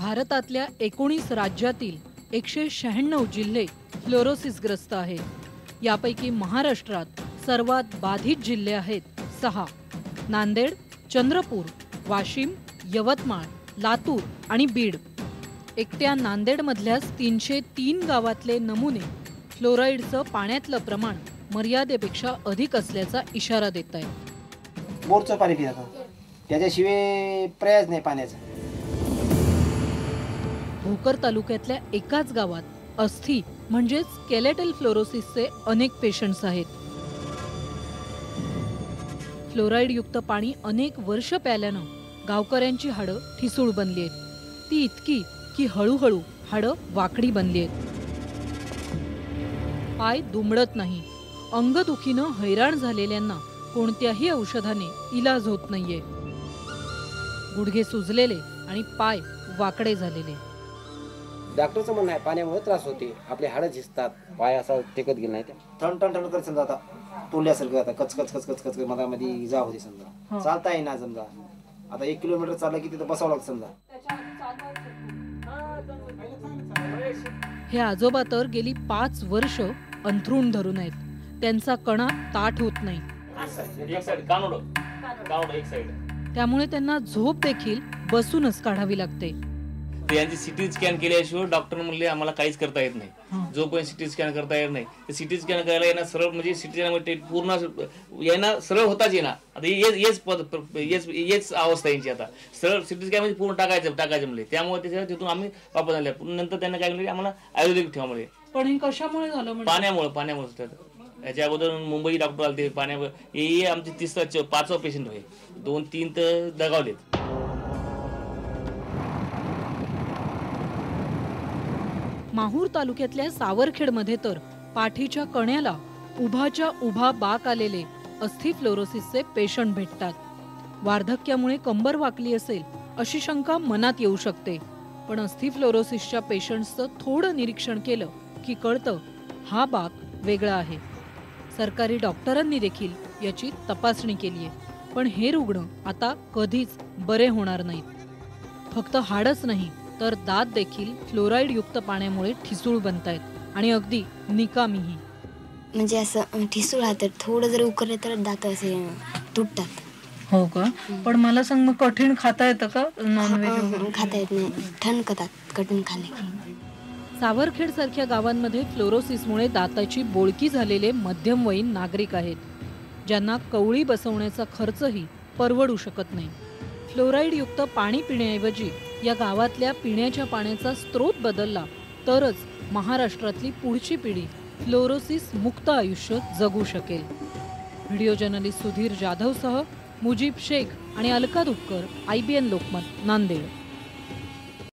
भारतातल्या 19 राज्यातील 196 जिल्हे फ्लोरोसिसग्रस्त आहेत. यापैकी महाराष्ट्रात सर्वात बाधित जिल्हे आहेत 6: नांदेड, चंद्रपूर, वाशिम, यवतमाळ, लातूर आणि बीड. एकट्या नांदेडमधल्याच 303 गावातले नमुने फ्लोराईडचं पाण्यातलं प्रमाण मर्यादेपेक्षा अधिक असल्याचा इशारा देत आहेत. बोरचं पाणी पितात, त्याच्याशिवाय पर्यायच नाही पाण्याचा. भोकर तालुक्यातल्या एकाच गावात अस्थी म्हणजेच स्केलेटल फ्लोरोसिसचे अनेक पेशंट्स आहेत. फ्लोराईडयुक्त पाणी अनेक वर्ष प्याल्यानं गावकऱ्यांची हाडं ठिसूळ बनली आहेत. ती इतकी की हळूहळू हाडं वाकडी बनली आहेत. पाय दुमडत नाही. अंगदुखीनं हैराण झालेल्यांना कोणत्याही औषधाने इलाज होत नाहीये. गुडघे सुजलेले आणि पाय वाकडे झालेले. डॉक्टरचं म्हणणं आहे पाण्यामुळे त्रास होते, आपले हाडं झिजतात, पाय असा टेकत गेला नाही. ठण ठण ठण करत समजा आता तोडल्यासारखं आता कच कच कच कच कच मधामध्ये इजा होते समजा. चालता येईना समजा. आता 1 किलोमीटर चाललं की तिथं बसावं लागतं समजा. हे आजोबा तर गेली 5 वर्ष अंथरूण धरून आहेत. त्यांचा कणा ताठ होत नाही. त्यामुळे त्यांना झोप देखील बसूनच काढावी लागते. यांची सिटी स्कॅन केल्याशिवाय डॉक्टर म्हणले आम्हाला काहीच करता येत नाही. जोपर्यंत सिटी स्कॅन करता येत नाही ते सिटी स्कॅन करायला येणार सरळ म्हणजे सिटी स्कॅन पूर्ण येणार सरळ होताच येणार. आता हेच अवस्था यांची. आता सरळ सिटी स्कॅन मध्ये पूर्ण टाकायचं म्हणले. त्यामुळे त्याच्या तिथून आम्ही वापस आले. नंतर त्यांना काय म्हणले आम्हाला आयुर्वेदिक ठेवा म्हणले. पण हे कशामुळे झालं? पाण्यामुळे. याच्या अगोदर मुंबई डॉक्टर आले ते पाण्यामुळे. हे आमचे 5वा पेशंट आहे. 2-3 तर दगावलेत. माहूर तालुक्यातल्या सावरखेडमध्ये तर पाठीच्या कण्याला उभाच्या उभा बाक आलेले अस्थी फ्लोरोसिसचे पेशंट भेटतात. वार्धक्यामुळे कंबर वाकली असेल अशी शंका मनात येऊ शकते. पण अस्थी फ्लोरोसिसच्या पेशंट्सचं थोडं निरीक्षण केलं की कळतं हा बाक वेगळा आहे. सरकारी डॉक्टरांनी देखील याची तपासणी केली आहे. पण हे रुग्ण आता कधीच बरे होणार नाहीत. फक्त हाडच नाही तर दात देखील फ्लोराईड युक्त पाण्यामुळे ठिसूळ बनतायत आणि अगदी निकामीही. म्हणजे असं ठिसूळ तर थोडं जर उकरलं तर दात असे तुटतात. हो का? पण मला सांग, मग कठीण खाता येतं का नॉनव्हेज? खाता येत नाही, ठणकतात कठीण खाल्ले. सावरखेड सारख्या गावांमध्ये फ्लोरोसिसमुळे दाताची बोळकी झालेले मध्यमवयीन नागरिक आहेत, ज्यांना कवळी बसवण्याचा खर्चही परवडू शकत नाही. फ्लोराईड युक्त पाणी पिण्याऐवजी या गावातल्या पिण्याच्या पाण्याचा स्रोत बदलला तरच महाराष्ट्रातली पुढची पिढी फ्लोरोसिस मुक्त आयुष्य जगू शकेल. व्हिडिओ जर्नलिस्ट सुधीर जाधवसह मुजीब शेख आणि अलका दुपकर, IBN लोकमत, नांदेड.